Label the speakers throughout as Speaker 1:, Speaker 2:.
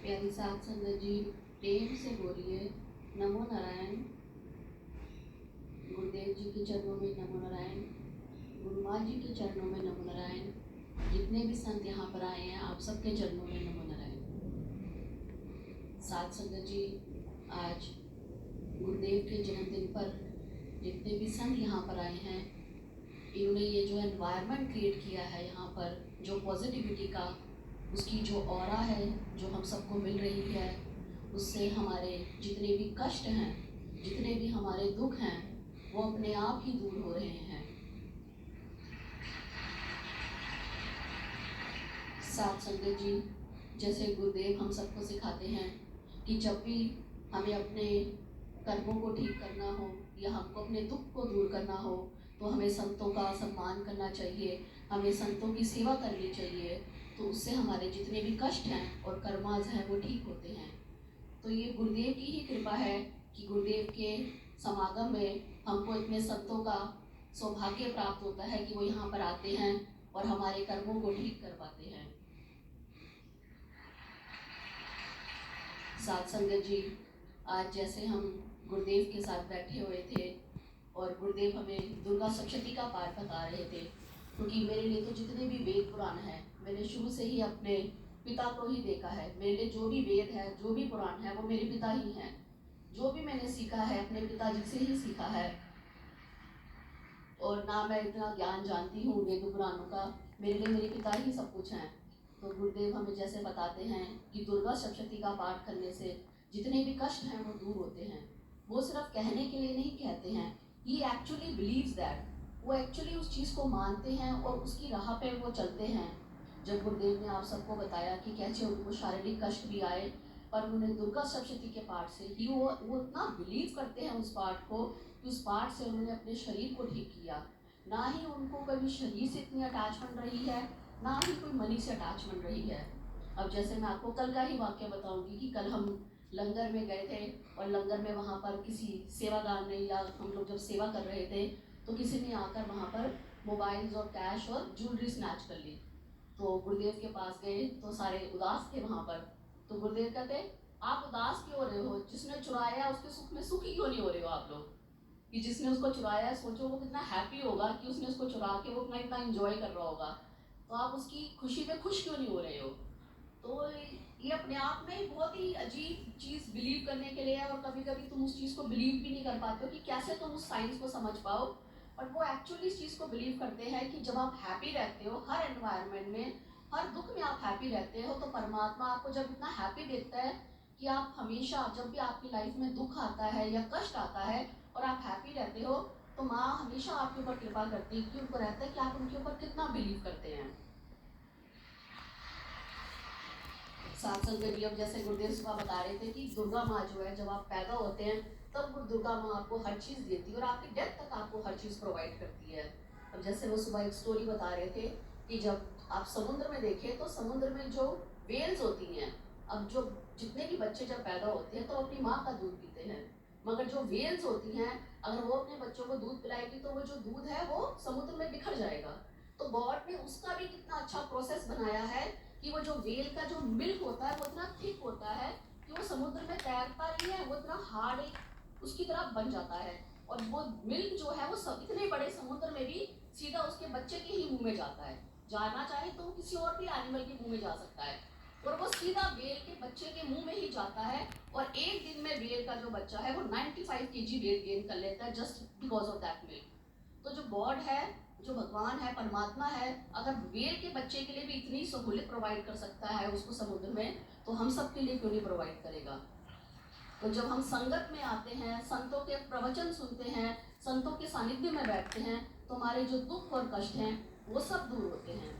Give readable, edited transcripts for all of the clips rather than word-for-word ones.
Speaker 1: प्यारी साथ संगत जी, प्रेम से बोलिए नमो नारायण। गुरुदेव जी के चरणों में नमो नारायण, गुरु माँ जी के चरणों में नमो नारायण। जितने भी संत यहाँ पर आए हैं आप सबके चरणों में नमो नारायण। साथ संगत जी, आज गुरुदेव के जन्मदिन पर जितने भी संत यहाँ पर आए हैं, इन्होंने ये जो एनवायरनमेंट क्रिएट किया है यहाँ पर, जो पॉजिटिविटी का, उसकी जो ऑरा है जो हम सबको मिल रही है, उससे हमारे जितने भी कष्ट हैं, जितने भी हमारे दुख हैं, वो अपने आप ही दूर हो रहे हैं। साथ संगत जी, जैसे गुरुदेव हम सबको सिखाते हैं कि जब भी हमें अपने कर्मों को ठीक करना हो या हमको अपने दुख को दूर करना हो, तो हमें संतों का सम्मान करना चाहिए, हमें संतों की सेवा करनी चाहिए। तो उससे हमारे जितने भी कष्ट हैं और कर्माज हैं वो ठीक होते हैं। तो ये गुरुदेव की ही कृपा है कि गुरुदेव के समागम में हमको इतने संतों का सौभाग्य प्राप्त होता है कि वो यहाँ पर आते हैं और हमारे कर्मों को ठीक कर पाते हैं। साथ संगत जी, आज जैसे हम गुरुदेव के साथ बैठे हुए थे और गुरुदेव हमें दुर्गा सप्तशती का पाठ बता रहे थे, क्योंकि मेरे लिए तो जितने भी वेद पुराण हैं, मैंने शुरू से ही अपने पिता को ही देखा है। मेरे लिए जो भी वेद है, जो भी पुराण है, वो मेरे पिता ही हैं। जो भी मैंने सीखा है अपने पिताजी से ही सीखा है, और ना मैं इतना ज्ञान जानती हूँ वेद पुराणों का, मेरे लिए मेरे पिता ही सब कुछ हैं। तो गुरुदेव हमें जैसे बताते हैं कि दुर्गा सप्तशती का पाठ करने से जितने भी कष्ट हैं वो दूर होते हैं। वो सिर्फ कहने के लिए नहीं कहते हैं, ही एक्चुअली बिलीव्स दैट, वो एक्चुअली उस चीज़ को मानते हैं और उसकी राह पे वो चलते हैं। जब गुरुदेव ने आप सबको बताया कि कैसे उनको शारीरिक कष्ट भी आए, पर उन्होंने दुर्गा सप्तशती के पाठ से ही वो इतना बिलीव करते हैं उस पाठ को कि उस पाठ से उन्होंने अपने शरीर को ठीक किया। ना ही उनको कभी शरीर से इतनी अटैचमेंट रही है, ना ही कोई मनी से अटैचमेंट रही है। अब जैसे मैं आपको कल का ही वाक्य बताऊंगी कि कल हम लंगर में गए थे और लंगर में वहाँ पर किसी सेवादार ने, या हम लोग जब सेवा कर रहे थे, तो किसी ने आकर वहाँ पर मोबाइल्स और कैश और ज्वेलरी स्नैच कर ली। तो गुरुदेव के पास गए तो सारे उदास थे वहाँ पर। तो गुरुदेव कहते, आप उदास क्यों हो रहे हो? जिसने चुराया उसके सुख में सुखी क्यों नहीं हो रहे हो आप लोग? कि जिसने उसको चुराया, सोचो वो कितना हैप्पी होगा कि उसने उसको चुरा के वो इतना एंजॉय कर रहा होगा, तो आप उसकी खुशी में खुश क्यों नहीं हो रहे हो? तो ये अपने आप में बहुत ही अजीब चीज़ बिलीव करने के लिए है, और कभी कभी तुम उस चीज़ को बिलीव भी नहीं कर पाते हो कि कैसे तुम उस साइंस को समझ पाओ। बट वो एक्चुअली इस चीज़ को बिलीव करते हैं कि जब आप हैप्पी रहते हो हर एनवायरनमेंट में, हर दुख में आप हैप्पी रहते हो, तो परमात्मा आपको जब इतना हैप्पी देखता है कि आप हमेशा, जब भी आपकी लाइफ में दुख आता है या कष्ट आता है और आप हैप्पी रहते हो, तो माँ हमेशा आपके ऊपर कृपा करती है, कि उनको रहता है कि आप उनके ऊपर कितना बिलीव करते हैं। साथ संगत जी, अब जैसे गुरुदेव सुबह बता रहे थे कि दुर्गा माँ जो है, जब आप पैदा होते हैं तब वो दुर्गा माँ आपको हर चीज़ देती है और आपकी डेथ तक आपको हर चीज़ प्रोवाइड करती है। अब जैसे वो सुबह एक स्टोरी बता रहे थे कि जब आप समुद्र में देखें तो समुद्र में जो वेल्स होती हैं, अब जो जितने भी बच्चे जब पैदा होते हैं तो अपनी माँ का दूध पीते हैं, मगर जो वेल्स होती हैं, अगर वो अपने बच्चों को दूध पिलाएगी तो वो जो दूध है वो समुद्र में बिखर जाएगा। तो गॉड ने उसका भी कितना अच्छा प्रोसेस बनाया है कि वो जो वेल का जो मिल्क होता है वो इतना थिक होता है कि वो समुद्र में तैरता नहीं है, वो इतना हार्ड एक उसकी तरह बन जाता है, और वो मिल्क जो है वो इतने बड़े समुद्र में भी सीधा उसके बच्चे के ही मुंह में जाता है। जाना चाहे तो किसी और भी एनिमल के मुंह में जा सकता है, और वो सीधा वेल के बच्चे के मुंह में ही जाता है, और एक दिन में वेल का जो बच्चा है वो 95 kg वेट गेन कर लेता है just because of that milk. तो जो गॉड है, जो भगवान है, परमात्मा है, अगर वेल के बच्चे के लिए भी इतनी सहूलियत प्रोवाइड कर सकता है उसको समुद्र में, तो हम सब के लिए क्यों नहीं प्रोवाइड करेगा? तो जब हम संगत में आते हैं, संतों के प्रवचन सुनते हैं, संतों के सानिध्य में बैठते हैं, तो हमारे जो दुख और कष्ट हैं वो सब दूर होते हैं।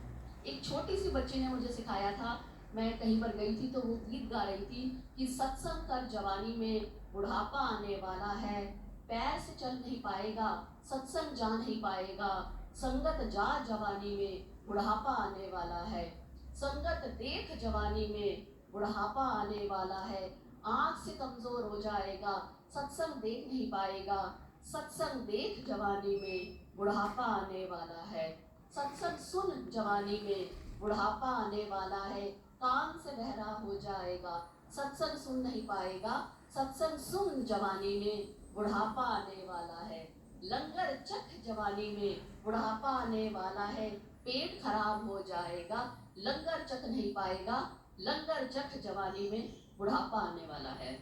Speaker 1: एक छोटी सी बच्ची ने मुझे सिखाया था, मैं कहीं पर गई थी तो वो गीत गा रही थी कि सत्संग कर जवानी में बुढ़ापा आने वाला है, पैर से चल नहीं पाएगा, सत्संग जा नहीं पाएगा, संगत जा जवानी में बुढ़ापा आने वाला है, संगत देख जवानी में बुढ़ापा आने वाला है, आँख से कमजोर हो जाएगा, सत्संग देख नहीं पाएगा, सत्संग देख जवानी में बुढ़ापा आने वाला है, सत्संग सुन जवानी में बुढ़ापा आने वाला है, कान से बहरा हो जाएगा, सत्संग सुन नहीं पाएगा, सत्संग सुन जवानी में बुढ़ापा आने वाला है, लंगर चख जवानी में बुढ़ापा आने वाला है, पेट खराब हो जाएगा, लंगर चख नहीं पाएगा, लंगर चख जवानी में बुढ़ापा आने वाला है।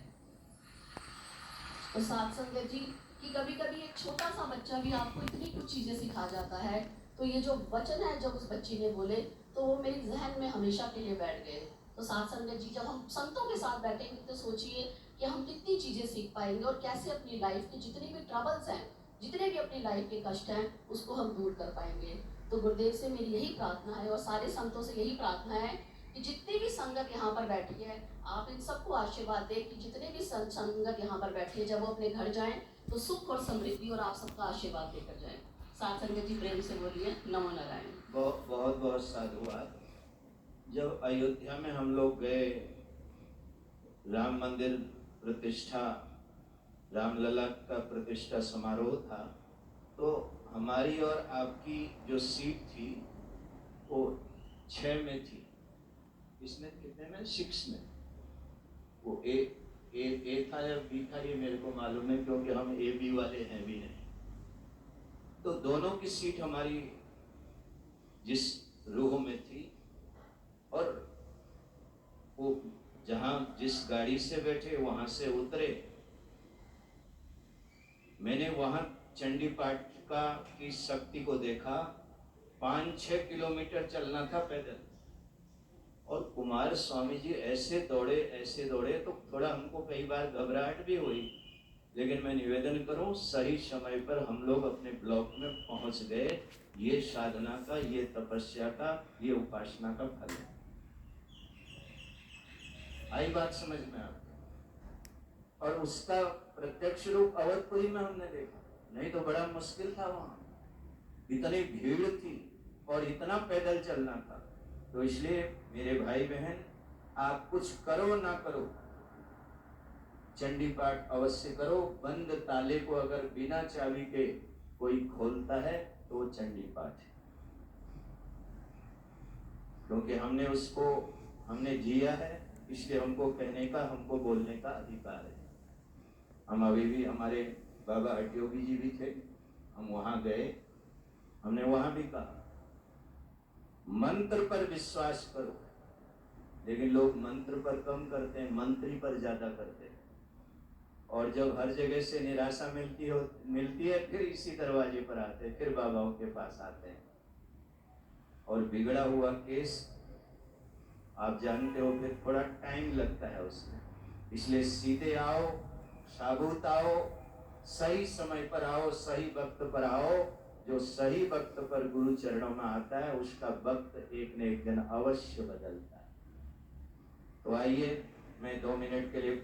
Speaker 1: तो साथ संगत जी कि कभी कभी एक छोटा सा बच्चा भी आपको इतनी कुछ चीजें सिखा जाता है। तो ये जो वचन है जब उस बच्ची ने बोले तो वो मेरे जहन में हमेशा के लिए बैठ गए। तो साथ संगत जी जब हम संतों के साथ बैठेंगे तो सोचिए कि हम कितनी चीजें सीख पाएंगे और कैसे अपनी लाइफ के जितने भी ट्रबल्स हैं, जितने भी अपनी लाइफ के कष्ट हैं, उसको हम दूर कर पाएंगे। तो गुरुदेव से मेरी यही प्रार्थना है और सारे संतों से यही प्रार्थना है कि जितनी भी संगत यहाँ पर बैठी है, आप इन सबको आशीर्वाद दें कि जितने भी संगत यहाँ पर बैठी है, जब वो अपने घर जाएं तो सुख और समृद्धि और आप सबका आशीर्वाद देकर जाएं। साथ संगत जी प्रेम से बोलिए नमो नारायण।
Speaker 2: बहुत बहुत साधुवाद। जब अयोध्या में हम लोग गए, राम मंदिर प्रतिष्ठा, रामलला का प्रतिष्ठा समारोह था, तो हमारी और आपकी जो सीट थी वो 6 में थी। इसमें कितने में? 6 में। वो ए था या बी था ये मेरे को मालूम है, क्योंकि हम ए बी वाले हैं भी नहीं। तो दोनों की सीट हमारी जिस रूह में थी, और वो जहां जिस गाड़ी से बैठे वहां से उतरे, मैंने वहां चंडी पाठ का की शक्ति को देखा। 5-6 किलोमीटर चलना था पैदल, और कुमार स्वामी जी ऐसे दौड़े तो थोड़ा हमको कई बार घबराहट भी हुई, लेकिन मैं निवेदन करूं सही समय पर हम लोग अपने ब्लॉक में पहुंच गए। ये साधना का, ये तपस्या का, ये उपासना का फल है। आई बात समझ में आपको? और उसका प्रत्यक्ष रूप अवधपुरी में हमने देखा, नहीं तो बड़ा मुश्किल था। वहां इतनी भीड़ थी और इतना पैदल चलना था। तो इसलिए मेरे भाई बहन, आप कुछ करो ना करो, चंडी पाठ अवश्य करो। बंद ताले को अगर बिना चाबी के कोई खोलता है तो वो चंडी पाठ है, क्योंकि हमने जिया है, इसलिए हमको कहने का, हमको बोलने का अधिकार है। हम अभी भी, हमारे बाबा हटयोगी जी भी थे, हम वहां गए, हमने वहां भी कहा मंत्र पर विश्वास करो, लेकिन लोग मंत्र पर कम करते हैं, मंत्री पर ज्यादा करते हैं। और जब हर जगह से निराशा मिलती है, फिर इसी दरवाजे पर आते हैं, फिर बाबाओं के पास आते हैं। और बिगड़ा हुआ केस आप जानते हो, फिर थोड़ा टाइम लगता है उसमें। इसलिए सीधे आओ, साबुत आओ, सही समय पर आओ, सही वक्त पर आओ। जो सही वक्त पर गुरु चरणों में आता है, उसका वक्त एक न एक दिन अवश्य बदलता है। तो आइए, मैं 2 मिनट के लिए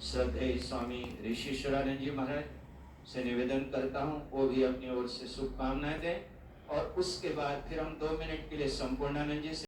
Speaker 2: श्रद्धेय स्वामी ऋषिश्वरानंद जी महाराज से निवेदन करता हूँ, वो भी अपनी ओर से शुभकामनाएं दें। और उसके बाद फिर हम 2 मिनट के लिए संपूर्णानंद जी से